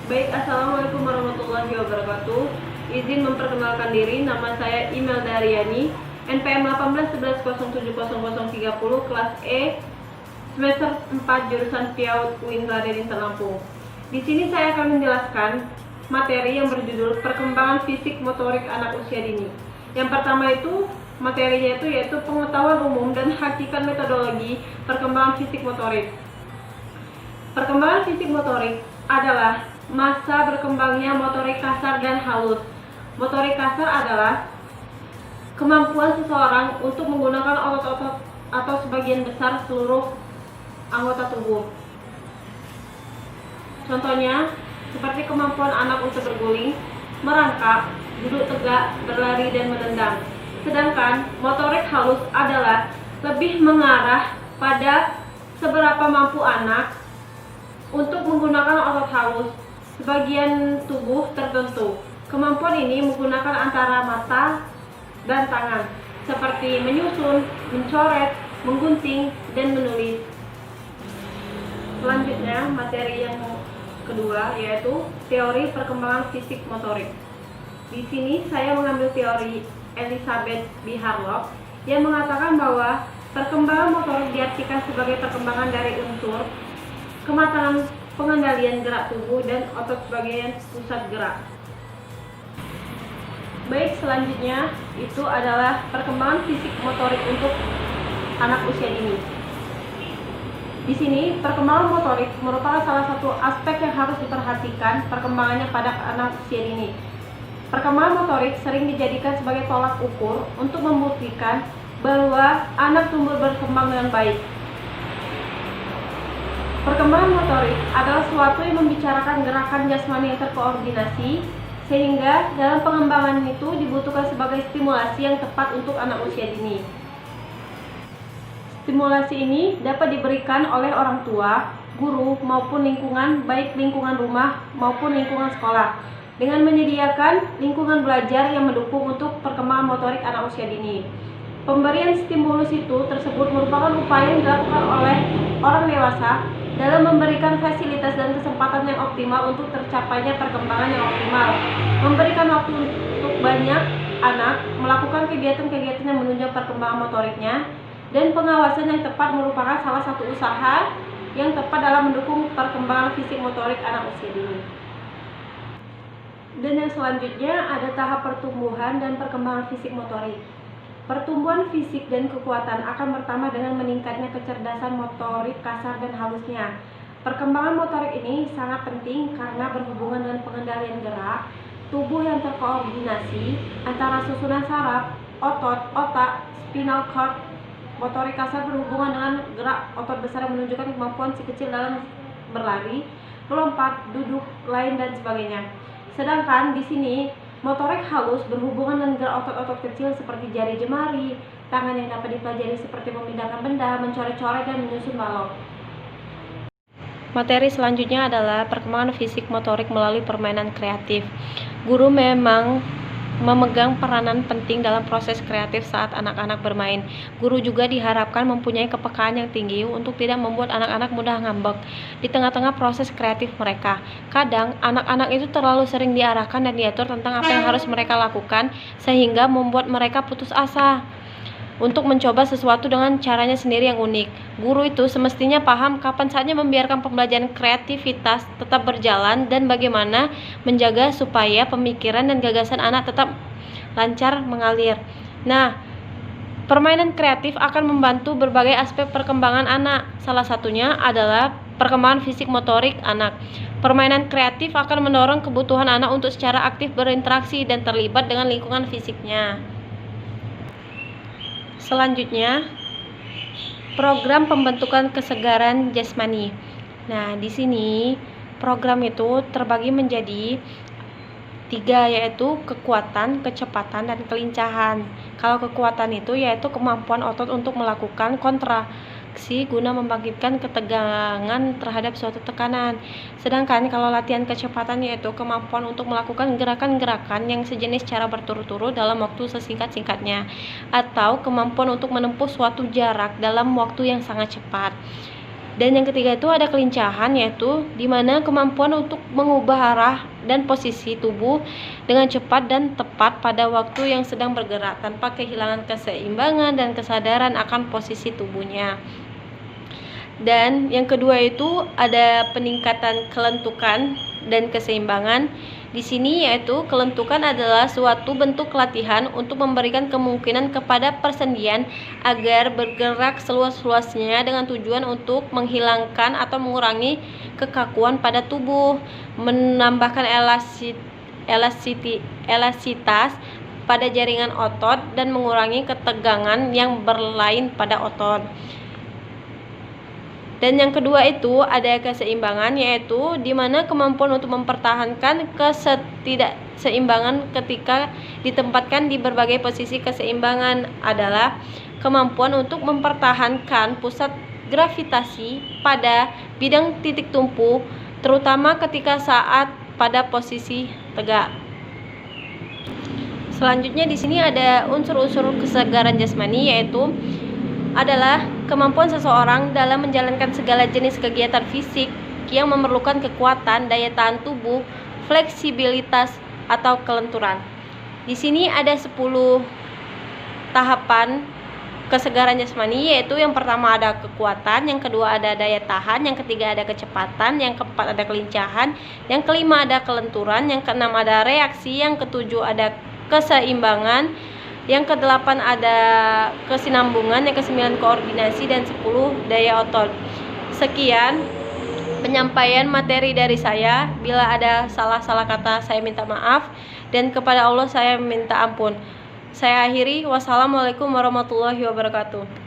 Baik, Assalamualaikum warahmatullahi wabarakatuh. Izin memperkenalkan diri, nama saya Imelda Riani, NPM 1811070030, kelas E, semester 4, jurusan PIAUD UIN Raden Lampung. Di sini saya akan menjelaskan materi yang berjudul perkembangan fisik motorik anak usia dini. Yang pertama itu materinya yaitu pengetahuan umum dan hakikat metodologi perkembangan fisik motorik. Perkembangan fisik motorik adalah masa berkembangnya motorik kasar dan halus. Motorik kasar adalah kemampuan seseorang untuk menggunakan otot-otot atau sebagian besar seluruh anggota tubuh. Contohnya, seperti kemampuan anak untuk berguling, merangkak, duduk tegak, berlari, dan menendang. Sedangkan motorik halus adalah lebih mengarah pada seberapa mampu anak untuk menggunakan otot halus sebagian tubuh tertentu. Kemampuan ini menggunakan antara mata dan tangan, seperti menyusun, mencoret, menggunting, dan menulis. Selanjutnya, materi yang kedua yaitu teori perkembangan fisik motorik. Di sini saya mengambil teori Elizabeth B. Harlock yang mengatakan bahwa perkembangan motorik diartikan sebagai perkembangan dari unsur kematangan pengendalian gerak tubuh dan otot sebagai pusat gerak. Baik, selanjutnya itu adalah perkembangan fisik motorik untuk anak usia dini. Di sini, perkembangan motorik merupakan salah satu aspek yang harus diperhatikan perkembangannya pada anak usia dini. Perkembangan motorik sering dijadikan sebagai tolak ukur untuk membuktikan bahwa anak tumbuh berkembang dengan baik. Perkembangan motorik adalah suatu yang membicarakan gerakan jasmani yang terkoordinasi, sehingga dalam pengembangan itu dibutuhkan sebagai stimulasi yang tepat untuk anak usia dini. Stimulasi ini dapat diberikan oleh orang tua, guru, maupun lingkungan, baik lingkungan rumah maupun lingkungan sekolah, dengan menyediakan lingkungan belajar yang mendukung untuk perkembangan motorik anak usia dini. Pemberian stimulus tersebut merupakan upaya yang dilakukan oleh orang dewasa dalam memberikan fasilitas dan kesempatan yang optimal untuk tercapainya perkembangan yang optimal, memberikan waktu untuk banyak anak melakukan kegiatan-kegiatan yang menunjang perkembangan motoriknya, dan pengawasan yang tepat merupakan salah satu usaha yang tepat dalam mendukung perkembangan fisik motorik anak usia dini. Dan yang selanjutnya ada tahap pertumbuhan dan perkembangan fisik motorik. Pertumbuhan fisik dan kekuatan akan bertambah dengan meningkatnya kecerdasan motorik kasar dan halusnya. Perkembangan motorik ini sangat penting karena berhubungan dengan pengendalian gerak tubuh yang terkoordinasi antara susunan saraf, otot, otak, spinal cord. Motorik kasar berhubungan dengan gerak otot besar yang menunjukkan kemampuan si kecil dalam berlari, melompat, duduk, lain dan sebagainya. Sedangkan di sini motorik halus berhubungan dengan gerak otot-otot kecil seperti jari jemari, tangan yang dapat dipelajari seperti memindahkan benda, mencoret-coret, dan menyusun balok. Materi selanjutnya adalah perkembangan fisik motorik melalui permainan kreatif. Guru memang memegang peranan penting dalam proses kreatif saat anak-anak bermain. Guru juga diharapkan mempunyai kepekaan yang tinggi untuk tidak membuat anak-anak mudah ngambek di tengah-tengah proses kreatif mereka. Kadang, anak-anak itu terlalu sering diarahkan dan diatur tentang apa yang harus mereka lakukan, sehingga membuat mereka putus asa untuk mencoba sesuatu dengan caranya sendiri yang unik. Guru itu semestinya paham kapan saatnya membiarkan pembelajaran kreativitas tetap berjalan dan bagaimana menjaga supaya pemikiran dan gagasan anak tetap lancar mengalir. Nah, permainan kreatif akan membantu berbagai aspek perkembangan anak. Salah satunya adalah perkembangan fisik motorik anak. Permainan kreatif akan mendorong kebutuhan anak untuk secara aktif berinteraksi dan terlibat dengan lingkungan fisiknya. Selanjutnya, program pembentukan kesegaran jasmani. Nah, di sini program itu terbagi menjadi 3, yaitu kekuatan, kecepatan, dan kelincahan. Kalau kekuatan itu yaitu kemampuan otot untuk melakukan kontraksi guna membangkitkan ketegangan terhadap suatu tekanan. Sedangkan kalau latihan kecepatan yaitu kemampuan untuk melakukan gerakan-gerakan yang sejenis secara berturut-turut dalam waktu sesingkat-singkatnya, atau kemampuan untuk menempuh suatu jarak dalam waktu yang sangat cepat. Dan yang ketiga itu ada kelincahan, yaitu dimana kemampuan untuk mengubah arah dan posisi tubuh dengan cepat dan tepat pada waktu yang sedang bergerak tanpa kehilangan keseimbangan dan kesadaran akan posisi tubuhnya. Dan yang kedua itu ada peningkatan kelentukan dan keseimbangan. Di sini yaitu kelentukan adalah suatu bentuk latihan untuk memberikan kemungkinan kepada persendian agar bergerak seluas-luasnya dengan tujuan untuk menghilangkan atau mengurangi kekakuan pada tubuh, menambahkan elastisitas pada jaringan otot dan mengurangi ketegangan yang berlain pada otot. Dan yang kedua itu ada keseimbangan, yaitu di mana kemampuan untuk mempertahankan ketidakseimbangan ketika ditempatkan di berbagai posisi. Keseimbangan adalah kemampuan untuk mempertahankan pusat gravitasi pada bidang titik tumpu, terutama ketika saat pada posisi tegak. Selanjutnya di sini ada unsur-unsur kesegaran jasmani, yaitu adalah kemampuan seseorang dalam menjalankan segala jenis kegiatan fisik yang memerlukan kekuatan, daya tahan tubuh, fleksibilitas, atau kelenturan. Di sini ada 10 tahapan kesegaran jasmani, yaitu yang pertama ada kekuatan, yang kedua ada daya tahan, yang ketiga ada kecepatan, yang keempat ada kelincahan, yang kelima ada kelenturan, yang keenam ada reaksi, yang ketujuh ada keseimbangan, yang kedelapan ada kesinambungan, yang kesembilan koordinasi, dan 10 daya otot. Sekian penyampaian materi dari saya. Bila ada salah-salah kata saya minta maaf, dan kepada Allah saya minta ampun. Saya akhiri. Wassalamualaikum warahmatullahi wabarakatuh.